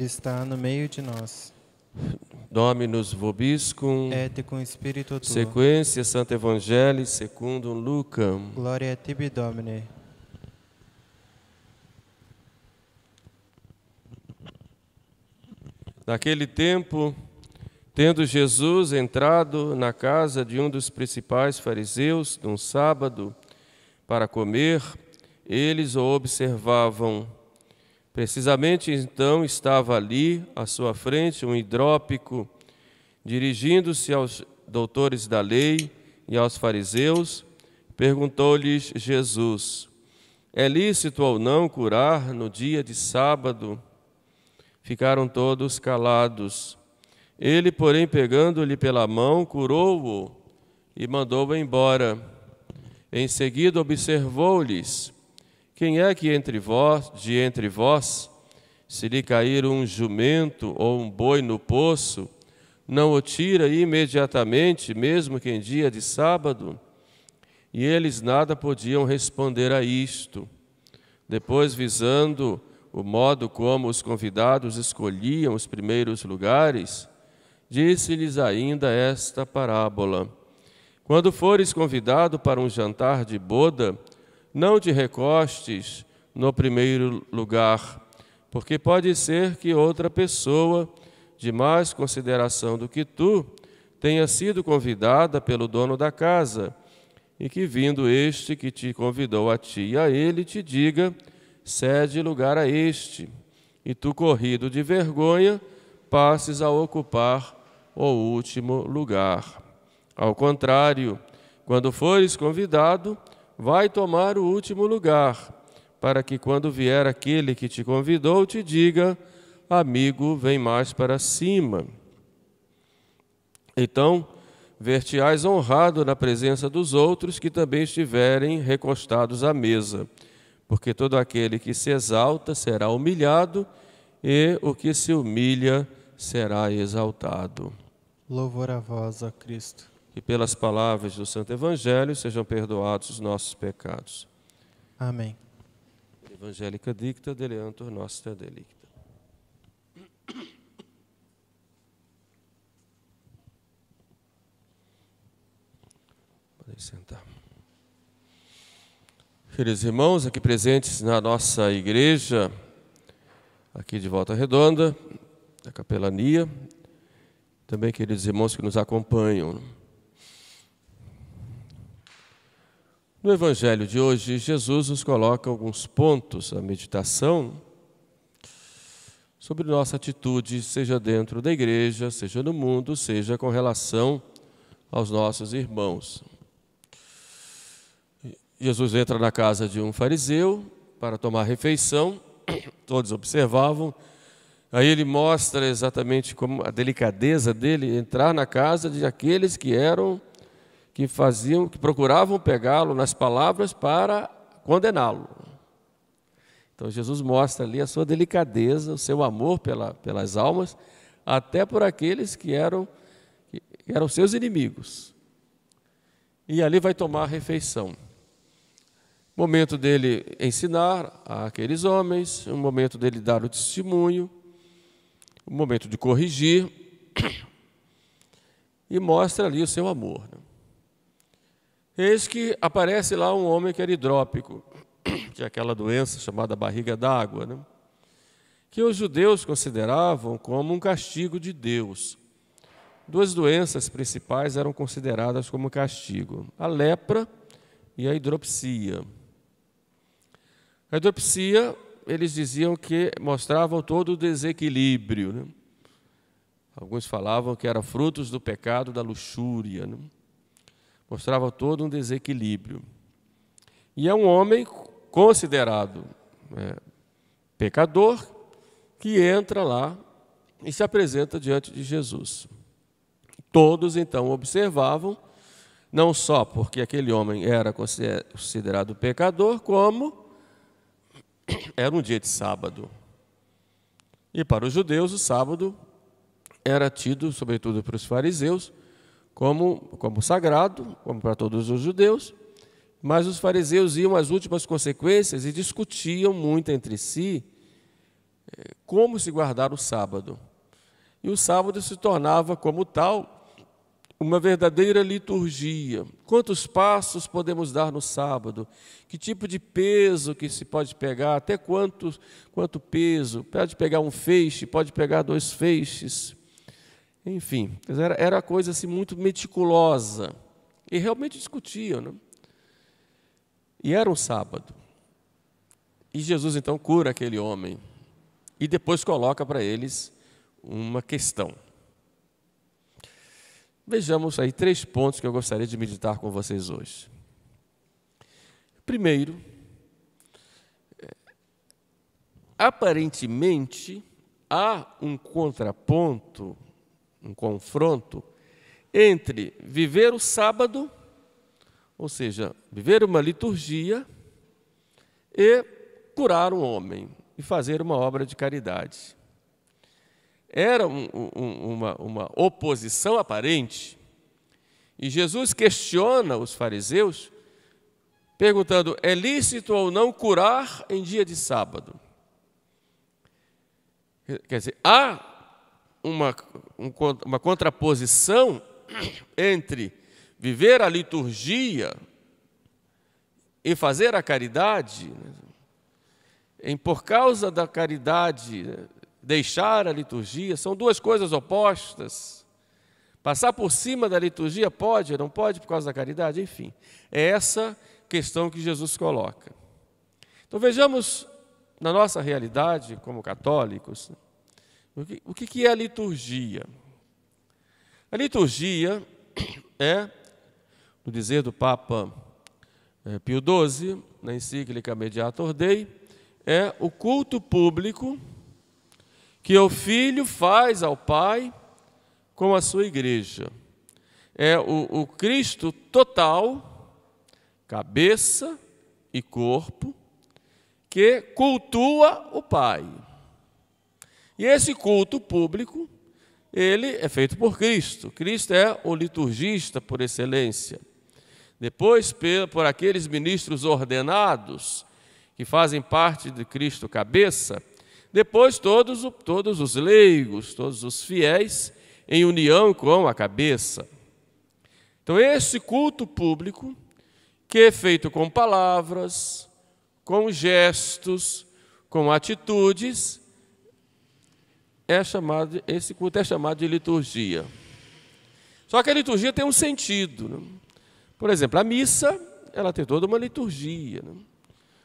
Ele está no meio de nós. Dominus vobiscum. Et cum spiritu tuo. Sequência Santo Evangelii secundum Lucam. Gloria a tibi, Domine. Naquele tempo, tendo Jesus entrado na casa de um dos principais fariseus, num sábado, para comer, eles o observavam. Precisamente então estava ali, à sua frente, um hidrópico, dirigindo-se aos doutores da lei e aos fariseus, perguntou-lhes Jesus: é lícito ou não curar no dia de sábado? Ficaram todos calados. Ele, porém, pegando-lhe pela mão, curou-o e mandou-o embora. Em seguida observou-lhes: quem é que entre vós, se lhe cair um jumento ou um boi no poço, não o tira imediatamente, mesmo que em dia de sábado? E eles nada podiam responder a isto. Depois, visando o modo como os convidados escolhiam os primeiros lugares, disse-lhes ainda esta parábola: quando fores convidado para um jantar de boda, não te recostes no primeiro lugar, porque pode ser que outra pessoa, de mais consideração do que tu, tenha sido convidada pelo dono da casa, e que, vindo este que te convidou a ti e a ele, te diga: cede lugar a este, e tu, corrido de vergonha, passes a ocupar o último lugar. Ao contrário, quando fores convidado, vai tomar o último lugar, para que, quando vier aquele que te convidou, te diga: amigo, vem mais para cima. Então, ver-te-ás honrado na presença dos outros que também estiverem recostados à mesa, porque todo aquele que se exalta será humilhado, e o que se humilha será exaltado. Louvor a vós, ó Cristo. E pelas palavras do Santo Evangelho sejam perdoados os nossos pecados. Amém. Evangelica dicta, deleantur nostra delicta. Podem sentar. Queridos irmãos, aqui presentes na nossa igreja, aqui de Volta Redonda, da capelania, também queridos irmãos que nos acompanham. No Evangelho de hoje, Jesus nos coloca alguns pontos à meditação sobre nossa atitude, seja dentro da igreja, seja no mundo, seja com relação aos nossos irmãos. Jesus entra na casa de um fariseu para tomar refeição, todos observavam, aí ele mostra exatamente como a delicadeza dele entrar na casa de aqueles que procuravam pegá-lo nas palavras para condená-lo. Então Jesus mostra ali a sua delicadeza, o seu amor pelas almas, até por aqueles que eram seus inimigos. E ali vai tomar a refeição. Momento dele ensinar àqueles homens, um momento dele dar o testemunho, um momento de corrigir, e mostra ali o seu amor. Eis que aparece lá um homem que era hidrópico, que é aquela doença chamada barriga d'água, que os judeus consideravam como um castigo de Deus. Duas doenças principais eram consideradas como castigo: a lepra e a hidropsia. A hidropsia, eles diziam que mostravam todo o desequilíbrio. Alguns falavam que era frutos do pecado da luxúria. Mostrava todo um desequilíbrio. E é um homem considerado pecador que entra lá e se apresenta diante de Jesus. Todos então observavam, não só porque aquele homem era considerado pecador, como era um dia de sábado. E para os judeus o sábado era tido, sobretudo para os fariseus, como sagrado, como para todos os judeus, mas os fariseus iam às últimas consequências e discutiam muito entre si como se guardar o sábado. E o sábado se tornava, como tal, uma verdadeira liturgia. Quantos passos podemos dar no sábado? Que tipo de peso que se pode pegar? Até quanto peso? Pode pegar um feixe, pode pegar 2 feixes. Enfim, era coisa assim, muito meticulosa. E realmente discutiam, né? E era um sábado. E Jesus, então, cura aquele homem. E depois coloca para eles uma questão. Vejamos aí 3 pontos que eu gostaria de meditar com vocês hoje. Primeiro, aparentemente há um contraponto, um confronto entre viver o sábado, ou seja, viver uma liturgia, e curar um homem e fazer uma obra de caridade. Era uma oposição aparente. E Jesus questiona os fariseus, perguntando: é lícito ou não curar em dia de sábado? Quer dizer, há uma contraposição entre viver a liturgia e fazer a caridade, por causa da caridade, deixar a liturgia, são 2 coisas opostas. Passar por cima da liturgia pode, não pode por causa da caridade, enfim. É essa questão que Jesus coloca. Então vejamos na nossa realidade como católicos, o que é a liturgia? A liturgia é, no dizer do Papa Pio XII, na encíclica Mediator Dei, é o culto público que o Filho faz ao Pai com a sua igreja. É o Cristo total, cabeça e corpo, que cultua o Pai. E esse culto público, ele é feito por Cristo. Cristo é o liturgista por excelência. Depois, por aqueles ministros ordenados, que fazem parte de Cristo cabeça. Depois, todos os leigos, todos os fiéis, em união com a cabeça. Então, esse culto público, que é feito com palavras, com gestos, com atitudes, esse culto é chamado de liturgia. Só que a liturgia tem um sentido, né? Por exemplo, a missa, ela tem toda uma liturgia, né?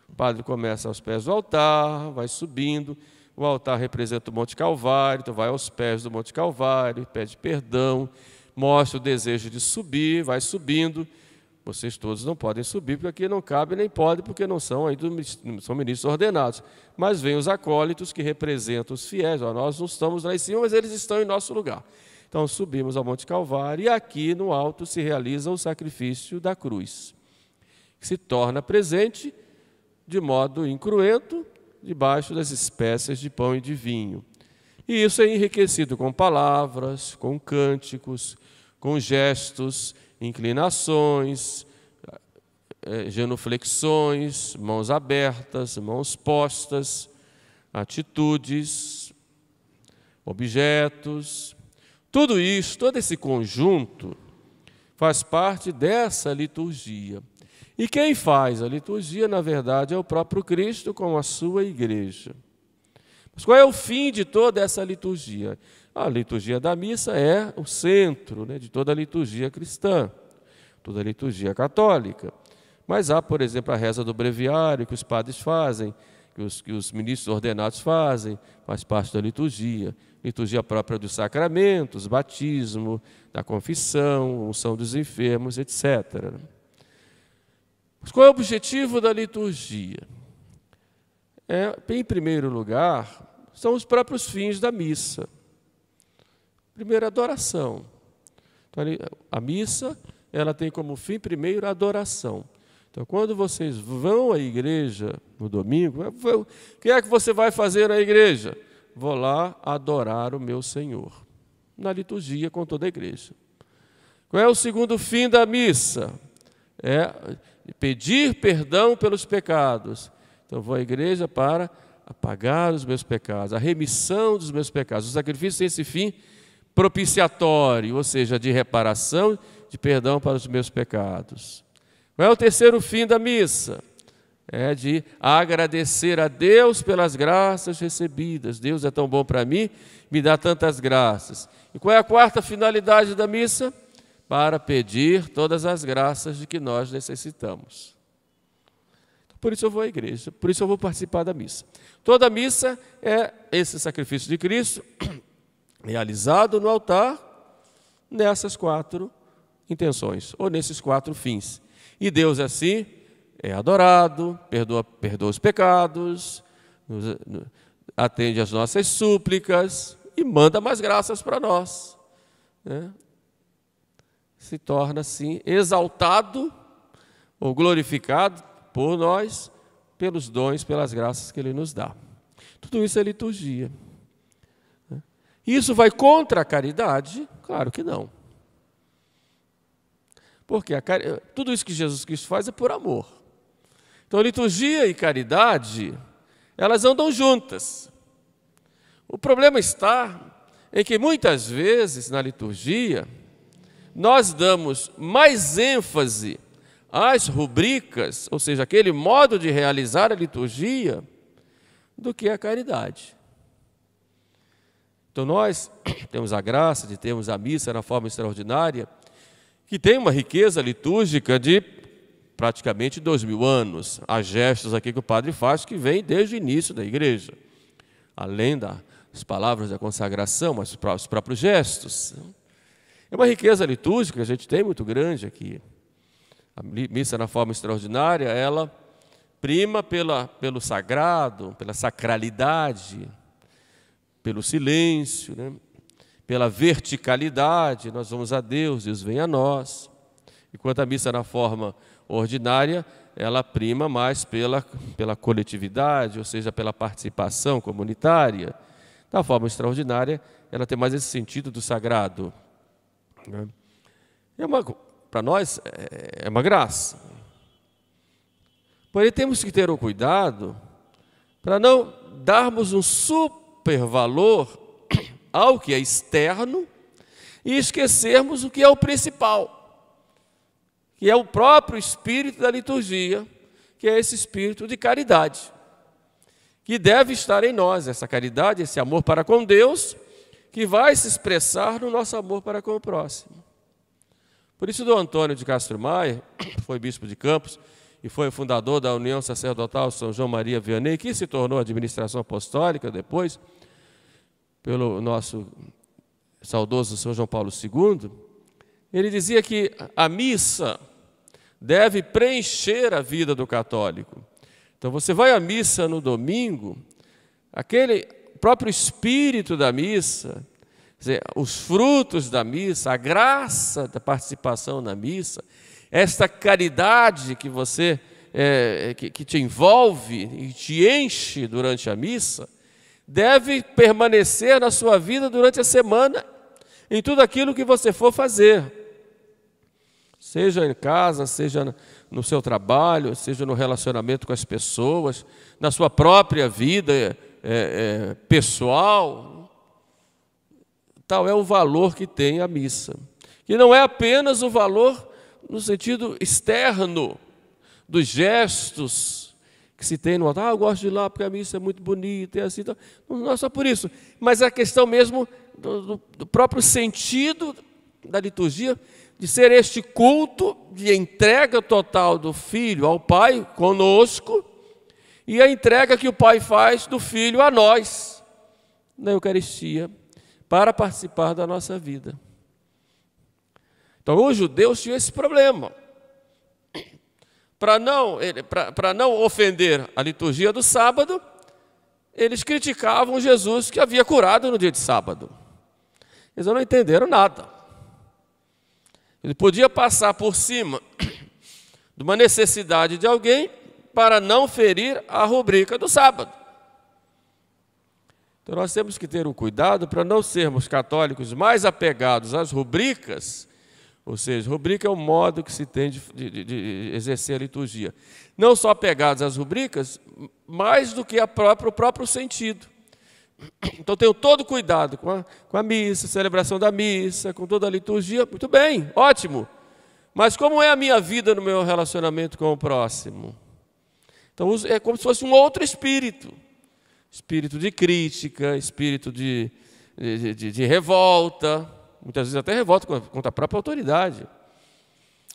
O padre começa aos pés do altar, vai subindo. O altar representa o Monte Calvário, então vai aos pés do Monte Calvário, pede perdão, mostra o desejo de subir, vai subindo. Vocês todos não podem subir, porque aqui não cabe nem pode, porque não são ministros ordenados. Mas vêm os acólitos que representam os fiéis. Nós não estamos lá em cima, mas eles estão em nosso lugar. Então subimos ao Monte Calvário e aqui no alto se realiza o sacrifício da cruz, que se torna presente de modo incruento, debaixo das espécies de pão e de vinho. E isso é enriquecido com palavras, com cânticos, com gestos, inclinações, genuflexões, mãos abertas, mãos postas, atitudes, objetos. Tudo isso, todo esse conjunto faz parte dessa liturgia. E quem faz a liturgia, na verdade, é o próprio Cristo com a sua igreja. Mas qual é o fim de toda essa liturgia? A liturgia da missa é o centro, né, de toda a liturgia cristã, toda a liturgia católica. Mas há, por exemplo, a reza do breviário que os padres fazem, que os ministros ordenados fazem, faz parte da liturgia. Liturgia própria dos sacramentos, batismo, da confissão, unção dos enfermos, etc. Mas qual é o objetivo da liturgia? Em primeiro lugar, são os próprios fins da missa. Primeiro, a adoração. Então, a missa, ela tem como fim, primeiro, a adoração. Então, quando vocês vão à igreja no domingo, o que é que você vai fazer na igreja? Vou lá adorar o meu Senhor. Na liturgia com toda a igreja. Qual é o segundo fim da missa? É pedir perdão pelos pecados. Então, vou à igreja para a pagar os meus pecados, a remissão dos meus pecados. O sacrifício tem esse fim propiciatório, ou seja, de reparação, de perdão para os meus pecados. Qual é o terceiro fim da missa? É de agradecer a Deus pelas graças recebidas. Deus é tão bom para mim, me dá tantas graças. E qual é a quarta finalidade da missa? Para pedir todas as graças de que nós necessitamos. Por isso eu vou à igreja, por isso eu vou participar da missa. Toda missa é esse sacrifício de Cristo realizado no altar nessas quatro intenções, ou nesses quatro fins. E Deus assim é adorado, perdoa os pecados, atende às nossas súplicas e manda mais graças para nós, né? Se torna assim exaltado ou glorificado por nós, pelos dons, pelas graças que Ele nos dá. Tudo isso é liturgia. Isso vai contra a caridade? Claro que não. Porque tudo isso que Jesus Cristo faz é por amor. Então, liturgia e caridade, elas andam juntas. O problema está em que muitas vezes na liturgia nós damos mais ênfase às rubricas, ou seja, aquele modo de realizar a liturgia, do que a caridade. Então nós temos a graça de termos a missa na forma extraordinária, que tem uma riqueza litúrgica de praticamente 2000 anos. Há gestos aqui que o padre faz que vem desde o início da igreja. Além das palavras da consagração, mas os próprios gestos. É uma riqueza litúrgica que a gente tem muito grande aqui. A missa na forma extraordinária, ela prima pelo sagrado, pela sacralidade, pelo silêncio, né? Pela verticalidade. Nós vamos a Deus, Deus vem a nós. Enquanto a missa na forma ordinária, ela prima mais pela coletividade, ou seja, pela participação comunitária. Na forma extraordinária, ela tem mais esse sentido do sagrado. Para nós, é uma graça. Porém, temos que ter o cuidado para não darmos um supervalor ao que é externo e esquecermos o que é o principal, que é o próprio espírito da liturgia, que é esse espírito de caridade, que deve estar em nós, essa caridade, esse amor para com Deus, que vai se expressar no nosso amor para com o próximo. Por isso, Dom Antônio de Castro Maia, foi bispo de Campos e foi o fundador da União Sacerdotal São João Maria Vianney, que se tornou administração apostólica depois, pelo nosso saudoso São João Paulo II, ele dizia que a missa deve preencher a vida do católico. Então, você vai à missa no domingo, aquele próprio espírito da missa, os frutos da missa, a graça da participação na missa, esta caridade que você que te envolve e te enche durante a missa, deve permanecer na sua vida durante a semana, em tudo aquilo que você for fazer, seja em casa, seja no seu trabalho, seja no relacionamento com as pessoas, na sua própria vida pessoal. Tal é o valor que tem a missa, que não é apenas o valor no sentido externo dos gestos que se tem no altar. Eu gosto de ir lá porque a missa é muito bonita, é assim, então, não é só por isso, mas a questão mesmo do próprio sentido da liturgia, de ser este culto de entrega total do Filho ao Pai conosco, e a entrega que o Pai faz do Filho a nós, na Eucaristia, para participar da nossa vida. Então, os judeus tinham esse problema. Para não ofender a liturgia do sábado, eles criticavam Jesus que havia curado no dia de sábado. Eles não entenderam nada. Ele podia passar por cima de uma necessidade de alguém para não ferir a rubrica do sábado. Então nós temos que ter um cuidado para não sermos católicos mais apegados às rubricas, Ou seja, rubrica é o modo que se tem de exercer a liturgia. Não só apegados às rubricas, mais do que o próprio sentido. Então, tenho todo cuidado com a missa, celebração da missa, com toda a liturgia. Muito bem, ótimo. Mas como é a minha vida no meu relacionamento com o próximo? Então, é como se fosse um outro espírito. Espírito de crítica, espírito de revolta. Muitas vezes até revolta contra a própria autoridade.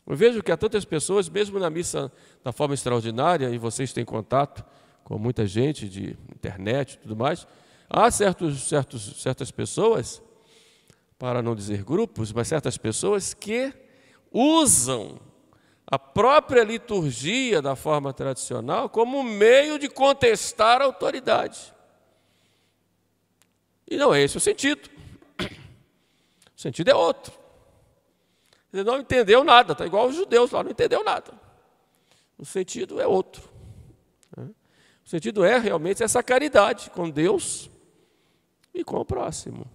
Eu vejo que há tantas pessoas, mesmo na missa da forma extraordinária, e vocês têm contato com muita gente de internet e tudo mais, há certas pessoas, para não dizer grupos, mas certas pessoas que usam a própria liturgia da forma tradicional como meio de contestar a autoridade. E não é esse o sentido. O sentido é outro. Ele não entendeu nada, está igual os judeus lá, não entendeu nada. O sentido é outro. O sentido é realmente essa caridade com Deus e com o próximo.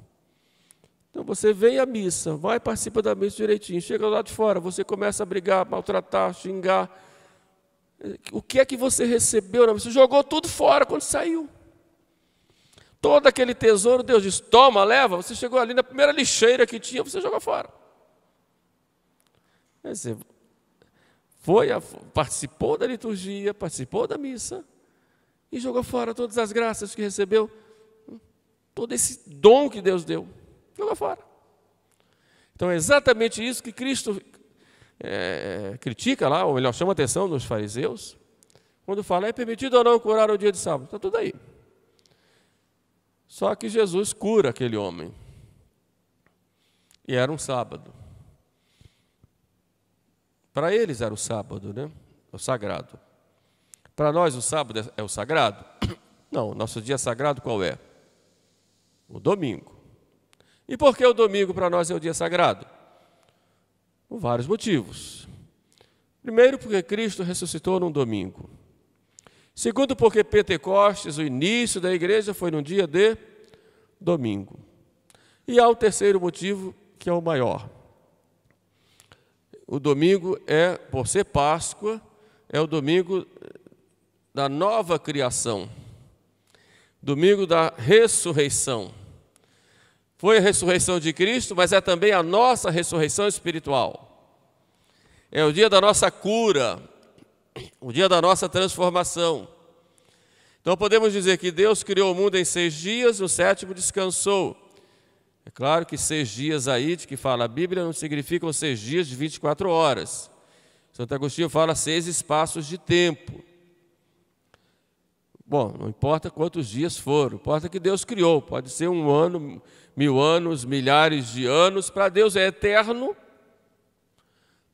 Então você vem à missa, vai, participa da missa direitinho, chega lá de fora, você começa a brigar, maltratar, xingar. O que é que você recebeu? Você jogou tudo fora quando saiu. Todo aquele tesouro, Deus diz, toma, leva. Você chegou ali na primeira lixeira que tinha, você jogou fora. Quer dizer, participou da liturgia, participou da missa e jogou fora todas as graças que recebeu, todo esse dom que Deus deu, jogou fora. Então é exatamente isso que Cristo critica lá, ou melhor, chama a atenção dos fariseus, quando fala, é permitido ou não curar o dia de sábado? Está tudo aí. Só que Jesus cura aquele homem. E era um sábado. Para eles era o sábado, né? O sagrado. Para nós o sábado é o sagrado? Não, nosso dia sagrado qual é? O domingo. E por que o domingo para nós é o dia sagrado? Por vários motivos. Primeiro, porque Cristo ressuscitou num domingo. Segundo, porque Pentecostes, o início da igreja, foi num dia de domingo. E há um terceiro motivo, que é o maior. O domingo por ser Páscoa, é o domingo da nova criação. Domingo da ressurreição. Foi a ressurreição de Cristo, mas é também a nossa ressurreição espiritual. É o dia da nossa cura, o dia da nossa transformação. Então podemos dizer que Deus criou o mundo em 6 dias, no 7º descansou. É claro que 6 dias aí, de que fala a Bíblia, não significam 6 dias de 24 horas. Santo Agostinho fala 6 espaços de tempo. Bom, não importa quantos dias foram, importa que Deus criou. Pode ser 1 ano, 1000 anos, milhares de anos. Para Deus é eterno.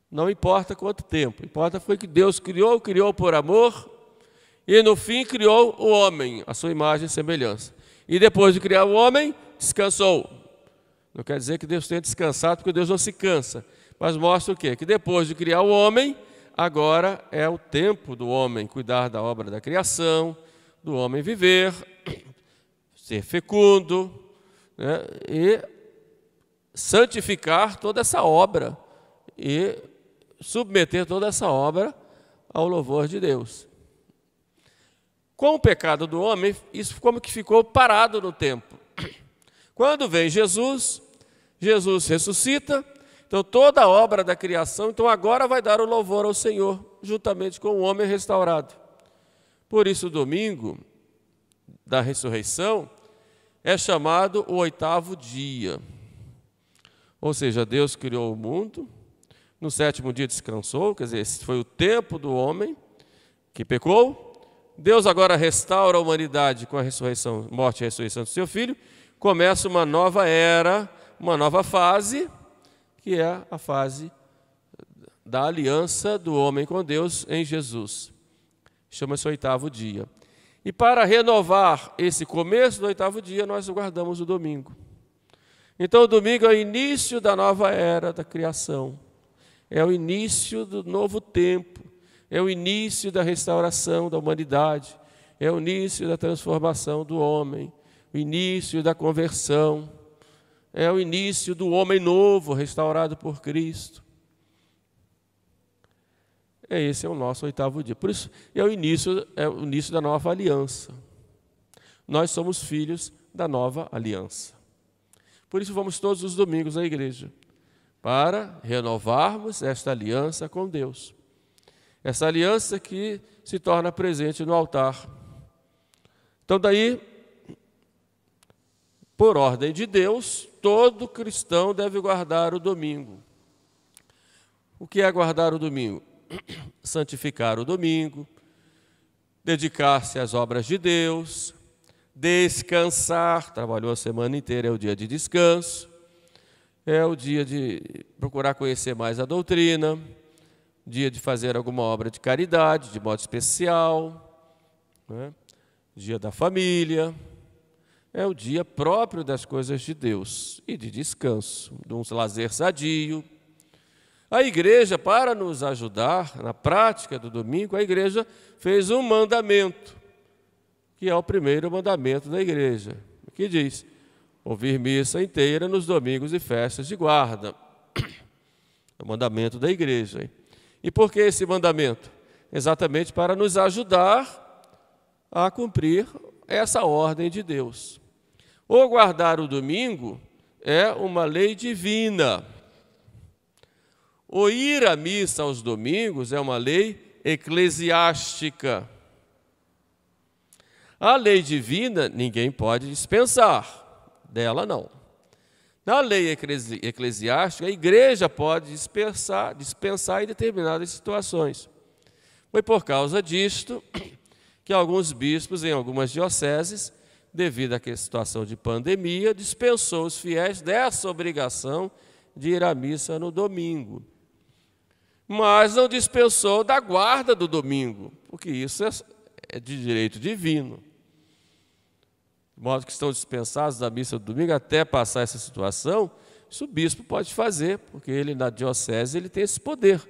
Não importa quanto tempo, importa foi que Deus criou por amor, e no fim criou o homem, a sua imagem e semelhança. E depois de criar o homem, descansou. Não quer dizer que Deus tenha descansado, porque Deus não se cansa, mas mostra o quê? Que depois de criar o homem, agora é o tempo do homem cuidar da obra da criação, do homem viver, ser fecundo, né, e santificar toda essa obra, e submeter toda essa obra ao louvor de Deus. Com o pecado do homem, isso como que ficou parado no tempo. Quando vem Jesus ressuscita, então toda a obra da criação, então agora vai dar o louvor ao Senhor, juntamente com o homem restaurado. Por isso o domingo da ressurreição é chamado o 8º dia. Ou seja, Deus criou o mundo, no 7º dia descansou, quer dizer, esse foi o tempo do homem que pecou. Deus agora restaura a humanidade com a ressurreição, morte e ressurreição do seu Filho. Começa uma nova era, uma nova fase, que é a fase da aliança do homem com Deus em Jesus. Chama-se 8º dia. E para renovar esse começo do 8º dia, nós guardamos o domingo. Então o domingo é o início da nova era da criação. É o início do novo tempo, é o início da restauração da humanidade, é o início da transformação do homem, o início da conversão, é o início do homem novo, restaurado por Cristo. Esse é o nosso 8º dia. Por isso, é o início da nova aliança. Nós somos filhos da nova aliança. Por isso, vamos todos os domingos à igreja, para renovarmos esta aliança com Deus. Essa aliança que se torna presente no altar. Então, daí, por ordem de Deus, todo cristão deve guardar o domingo. O que é guardar o domingo? Santificar o domingo, dedicar-se às obras de Deus, descansar, trabalhou a semana inteira, é o dia de descanso, é o dia de procurar conhecer mais a doutrina, dia de fazer alguma obra de caridade, de modo especial, né? Dia da família, é o dia próprio das coisas de Deus e de descanso, de um lazer sadio. A igreja, para nos ajudar na prática do domingo, a igreja fez um mandamento, que é o primeiro mandamento da igreja, que diz: ouvir missa inteira nos domingos e festas de guarda. É o mandamento da igreja. E por que esse mandamento? Exatamente para nos ajudar a cumprir essa ordem de Deus. O guardar o domingo é uma lei divina. O ir à missa aos domingos é uma lei eclesiástica. A lei divina ninguém pode dispensar, dela não. Na lei eclesiástica, a igreja pode dispensar em determinadas situações. Foi por causa disto que alguns bispos, em algumas dioceses, devido à situação de pandemia, dispensou os fiéis dessa obrigação de ir à missa no domingo. Mas não dispensou da guarda do domingo, porque isso é de direito divino. De modo que estão dispensados da missa do domingo até passar essa situação, isso o bispo pode fazer, porque ele na diocese ele tem esse poder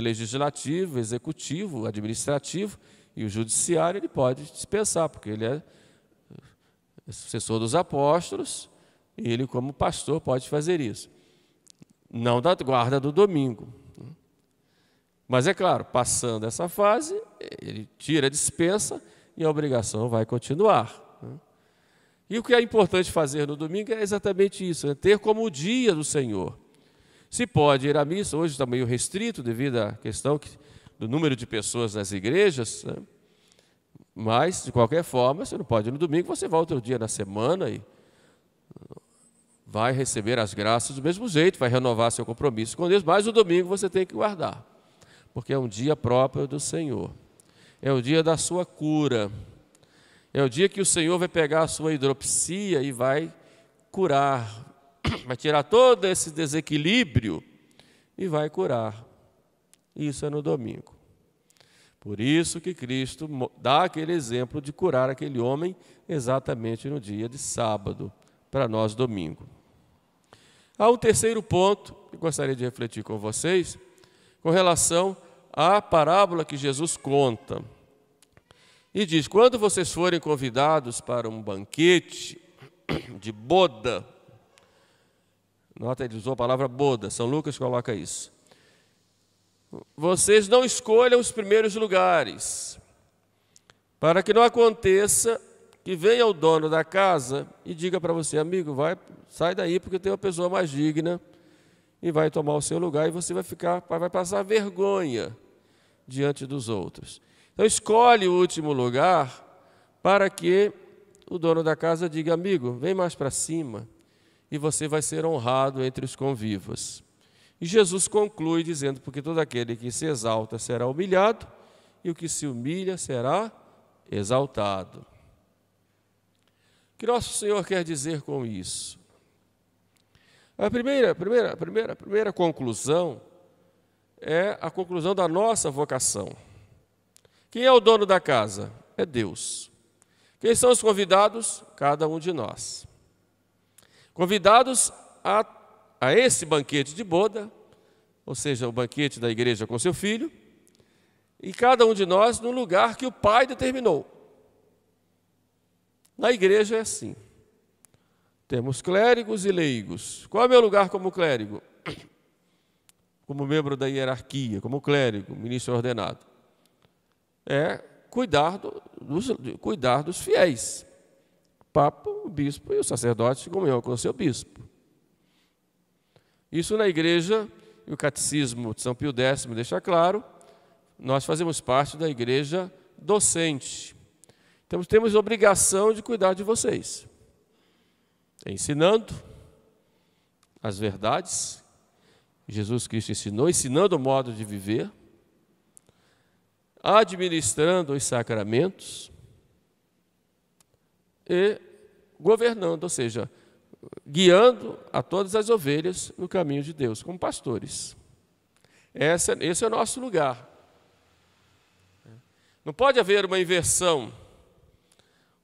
legislativo, executivo, administrativo, e o judiciário ele pode dispensar, porque ele é sucessor dos apóstolos, e ele como pastor pode fazer isso. Não da guarda do domingo. Mas é claro, passando essa fase, ele tira a dispensa e a obrigação vai continuar. E o que é importante fazer no domingo é exatamente isso, ter como o dia do Senhor. Se pode ir à missa, hoje está meio restrito devido à questão do número de pessoas nas igrejas, né? Mas, de qualquer forma, você não pode ir no domingo, você vai outro dia na semana e vai receber as graças do mesmo jeito, vai renovar seu compromisso com Deus, mas o domingo você tem que guardar, porque é um dia próprio do Senhor, é o dia da sua cura, é o dia que o Senhor vai pegar a sua hidropsia e vai curar, vai tirar todo esse desequilíbrio e vai curar. Isso é no domingo. Por isso que Cristo dá aquele exemplo de curar aquele homem exatamente no dia de sábado, para nós domingo. Há um terceiro ponto que gostaria de refletir com vocês, com relação à parábola que Jesus conta. E diz: quando vocês forem convidados para um banquete de boda, nota, ele usou a palavra boda, São Lucas coloca isso. Vocês não escolham os primeiros lugares, para que não aconteça que venha o dono da casa e diga para você: amigo, sai daí porque tem uma pessoa mais digna e vai tomar o seu lugar, e você vai passar vergonha diante dos outros. Então escolhe o último lugar para que o dono da casa diga: amigo, vem mais para cima, e você vai ser honrado entre os convivas. E Jesus conclui dizendo: porque todo aquele que se exalta será humilhado, e o que se humilha será exaltado. O que nosso Senhor quer dizer com isso? A primeira conclusão é a conclusão da nossa vocação. Quem é o dono da casa? É Deus. Quem são os convidados? Cada um de nós. Convidados a esse banquete de boda, ou seja, o banquete da igreja com seu filho, e cada um de nós no lugar que o Pai determinou. Na igreja é assim. Temos clérigos e leigos. Qual é o meu lugar como clérigo? como membro da hierarquia, como clérigo, ministro ordenado? É cuidar dos fiéis. O Papa, o bispo e o sacerdote em comunhão com o seu bispo. Isso na igreja, e o catecismo de São Pio X deixa claro, nós fazemos parte da igreja docente. Então temos obrigação de cuidar de vocês, ensinando as verdades que Jesus Cristo ensinou, ensinando o modo de viver, administrando os sacramentos e governando, ou seja, guiando a todas as ovelhas no caminho de Deus, como pastores. Esse é o nosso lugar. Não pode haver uma inversão.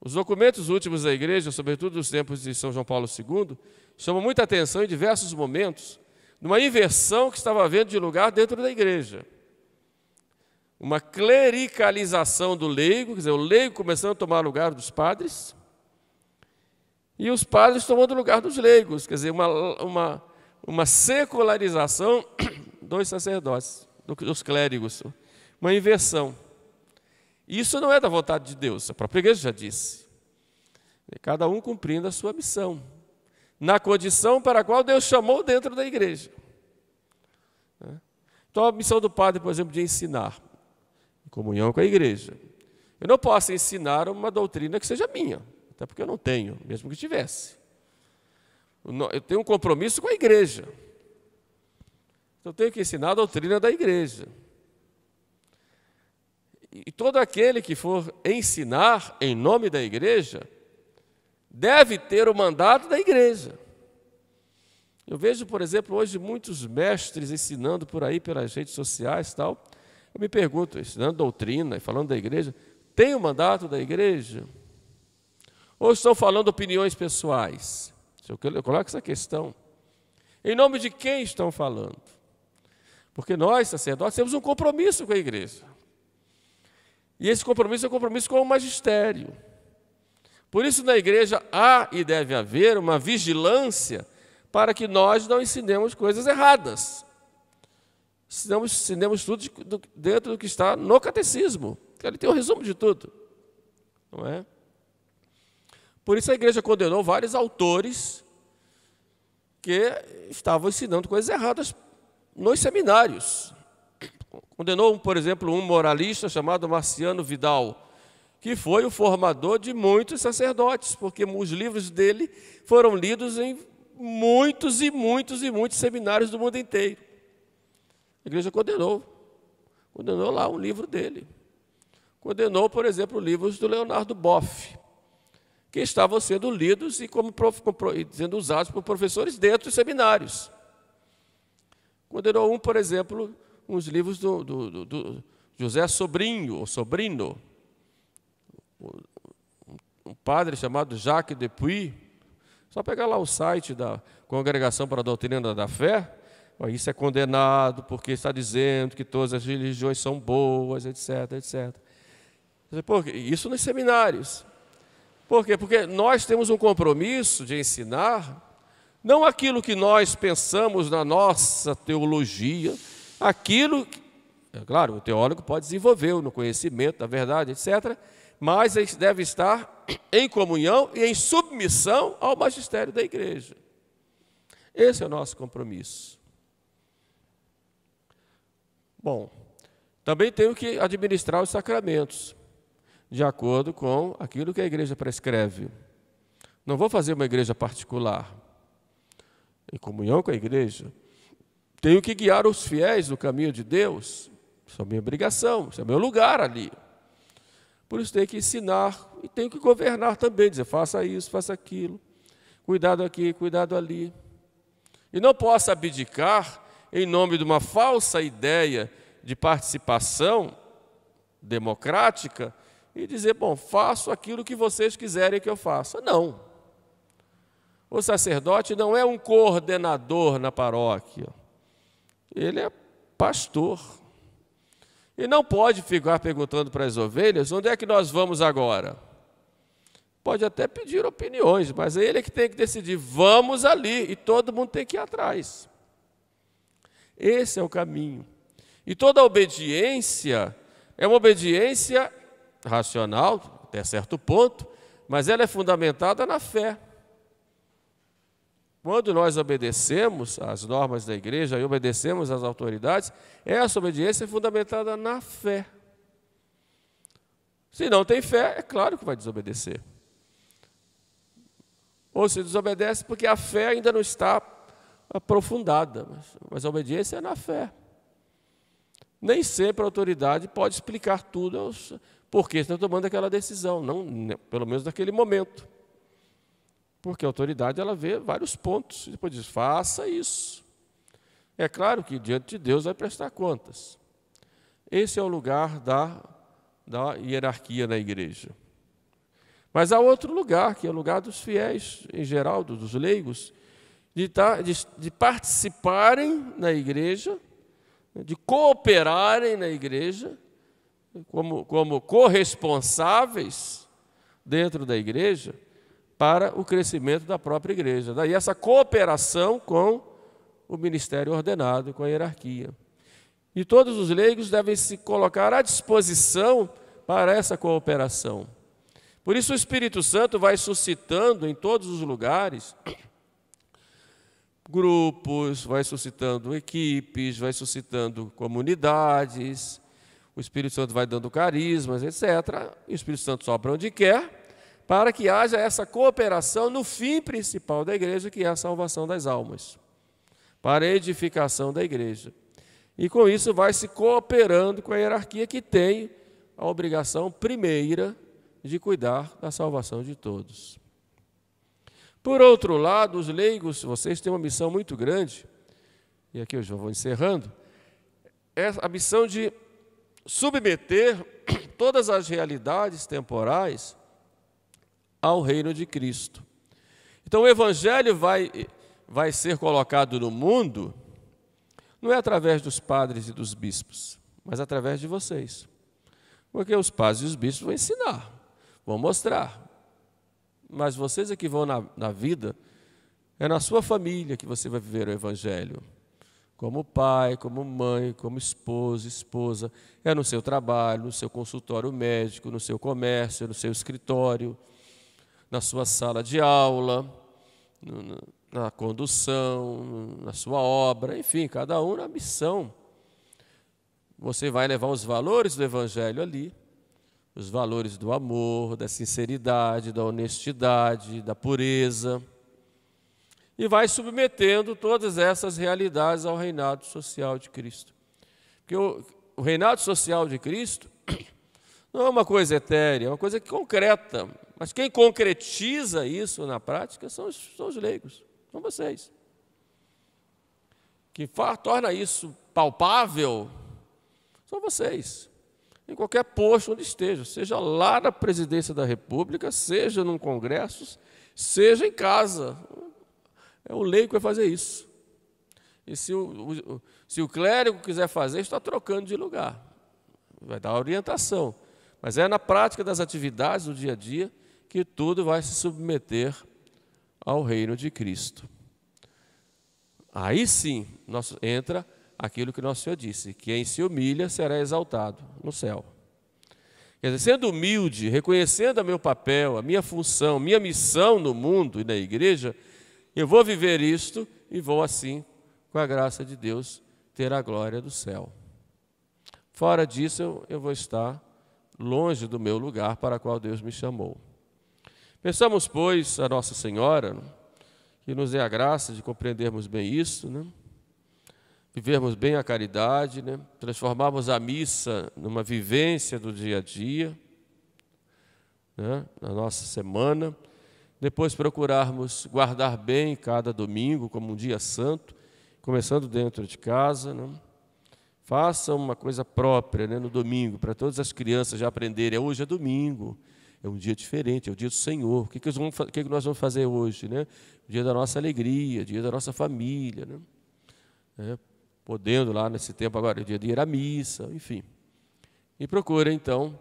Os documentos últimos da igreja, sobretudo nos tempos de São João Paulo II, chamam muita atenção em diversos momentos de uma inversão que estava havendo de lugar dentro da igreja. Uma clericalização do leigo, quer dizer, o leigo começando a tomar lugar dos padres, e os padres tomando o lugar dos leigos, quer dizer, uma secularização dos sacerdotes, dos clérigos, uma inversão. Isso não é da vontade de Deus, a própria igreja já disse. Cada um cumprindo a sua missão, na condição para a qual Deus chamou dentro da igreja. Então, a missão do padre, por exemplo, de ensinar, em comunhão com a igreja. Eu não posso ensinar uma doutrina que seja minha, até porque eu não tenho, mesmo que tivesse. Eu tenho um compromisso com a igreja. Então, eu tenho que ensinar a doutrina da igreja. E todo aquele que for ensinar em nome da igreja, deve ter o mandato da igreja. Eu vejo, por exemplo, hoje muitos mestres ensinando por aí, pelas redes sociais e tal. Eu me pergunto, ensinando doutrina e falando da igreja, tem o mandato da igreja? Ou estão falando opiniões pessoais? Eu coloco essa questão. Em nome de quem estão falando? Porque nós, sacerdotes, temos um compromisso com a igreja. E esse compromisso é um compromisso com o magistério. Por isso, na igreja há e deve haver uma vigilância para que nós não ensinemos coisas erradas. Ensinemos tudo dentro do que está no catecismo, que ali tem o resumo de tudo. Não é? Por isso a igreja condenou vários autores que estavam ensinando coisas erradas nos seminários. Condenou, por exemplo, um moralista chamado Marciano Vidal, que foi o formador de muitos sacerdotes, porque os livros dele foram lidos em muitos e muitos e muitos seminários do mundo inteiro. A igreja condenou lá um livro dele. Condenou, por exemplo, livros do Leonardo Boff, que estavam sendo lidos e sendo usados por professores dentro dos seminários. Condenou por exemplo, uns livros do José Sobrinho, ou Sobrino, um padre chamado Jacques Depuy. Só pegar lá o site da Congregação para a Doutrina da Fé, isso é condenado porque está dizendo que todas as religiões são boas, etc, etc. Isso nos seminários. Por quê? Porque nós temos um compromisso de ensinar não aquilo que nós pensamos na nossa teologia, aquilo que, é claro, o teólogo pode desenvolver no conhecimento da verdade, etc., mas ele deve estar em comunhão e em submissão ao magistério da igreja. Esse é o nosso compromisso. Bom, também tenho que administrar os sacramentos, de acordo com aquilo que a igreja prescreve. Não vou fazer uma igreja particular. Em comunhão com a igreja, tenho que guiar os fiéis no caminho de Deus. Isso é a minha obrigação, isso é o meu lugar ali. Por isso tenho que ensinar e tenho que governar também, dizer, faça isso, faça aquilo, cuidado aqui, cuidado ali. E não posso abdicar em nome de uma falsa ideia de participação democrática e dizer, bom, faço aquilo que vocês quiserem que eu faça. Não. O sacerdote não é um coordenador na paróquia. Ele é pastor. E não pode ficar perguntando para as ovelhas, onde é que nós vamos agora? Pode até pedir opiniões, mas é ele que tem que decidir, vamos ali, e todo mundo tem que ir atrás. Esse é o caminho. E toda obediência é uma obediência racional, até certo ponto, mas ela é fundamentada na fé. Quando nós obedecemos às normas da igreja e obedecemos às autoridades, essa obediência é fundamentada na fé. Se não tem fé, é claro que vai desobedecer. Ou se desobedece porque a fé ainda não está aprofundada, mas a obediência é na fé. Nem sempre a autoridade pode explicar tudo, porque está tomando aquela decisão, não, pelo menos naquele momento. Porque a autoridade ela vê vários pontos e depois diz, faça isso. É claro que diante de Deus vai prestar contas. Esse é o lugar da hierarquia na igreja. Mas há outro lugar, que é o lugar dos fiéis, em geral, dos leigos, de participarem na igreja, de cooperarem na igreja, como corresponsáveis dentro da igreja, para o crescimento da própria igreja. Daí essa cooperação com o ministério ordenado, com a hierarquia. E todos os leigos devem se colocar à disposição para essa cooperação. Por isso o Espírito Santo vai suscitando em todos os lugares grupos, vai suscitando equipes, vai suscitando comunidades, o Espírito Santo vai dando carismas, etc. E o Espírito Santo sopra onde quer, para que haja essa cooperação no fim principal da igreja, que é a salvação das almas, para a edificação da igreja. E com isso vai se cooperando com a hierarquia que tem a obrigação primeira de cuidar da salvação de todos. Por outro lado, os leigos, vocês têm uma missão muito grande, e aqui eu já vou encerrando, é a missão de submeter todas as realidades temporais ao reino de Cristo. Então o Evangelho vai ser colocado no mundo, não é através dos padres e dos bispos, mas através de vocês. Porque os padres e os bispos vão ensinar, vão mostrar. Mas vocês é que vão na vida, é na sua família que você vai viver o Evangelho. Como pai, como mãe, como esposo, esposa. É no seu trabalho, no seu consultório médico, no seu comércio, no seu escritório, na sua sala de aula, na condução, na sua obra, enfim, cada um na missão. Você vai levar os valores do Evangelho ali, os valores do amor, da sinceridade, da honestidade, da pureza, e vai submetendo todas essas realidades ao reinado social de Cristo. Porque o reinado social de Cristo não é uma coisa etérea, é uma coisa concreta. Mas quem concretiza isso na prática são os leigos, são vocês. Quem torna isso palpável são vocês. Em qualquer posto onde esteja, seja lá na presidência da República, seja num congresso, seja em casa. É o leigo que vai fazer isso. E se o clérigo quiser fazer, está trocando de lugar. Vai dar orientação. Mas é na prática das atividades do dia a dia que tudo vai se submeter ao reino de Cristo. Aí sim entra aquilo que nosso Senhor disse, que quem se humilha será exaltado no céu. Quer dizer, sendo humilde, reconhecendo o meu papel, a minha função, minha missão no mundo e na igreja, eu vou viver isto e vou assim, com a graça de Deus, ter a glória do céu. Fora disso, eu vou estar longe do meu lugar para o qual Deus me chamou. Pensamos, pois, a Nossa Senhora, que nos dê a graça de compreendermos bem isso, vivermos bem a caridade, transformarmos a missa numa vivência do dia a dia, na nossa semana, depois procurarmos guardar bem cada domingo como um dia santo, começando dentro de casa, Faça uma coisa própria no domingo, para todas as crianças já aprenderem. Hoje é domingo, é um dia diferente, é o dia do Senhor. O que nós vamos fazer hoje? O dia da nossa alegria, o dia da nossa família. Podendo lá nesse tempo agora, o dia de ir à missa, enfim. E procure, então,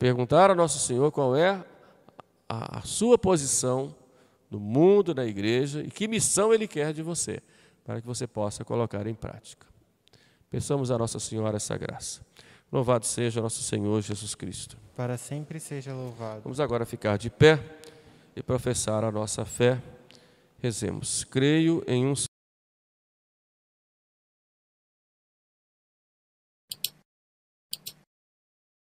perguntar ao nosso Senhor qual é a sua posição no mundo, na igreja, e que missão Ele quer de você, para que você possa colocar em prática. Peçamos a Nossa Senhora essa graça. Louvado seja nosso Senhor Jesus Cristo. Para sempre seja louvado. Vamos agora ficar de pé e professar a nossa fé. Rezemos. Creio em um só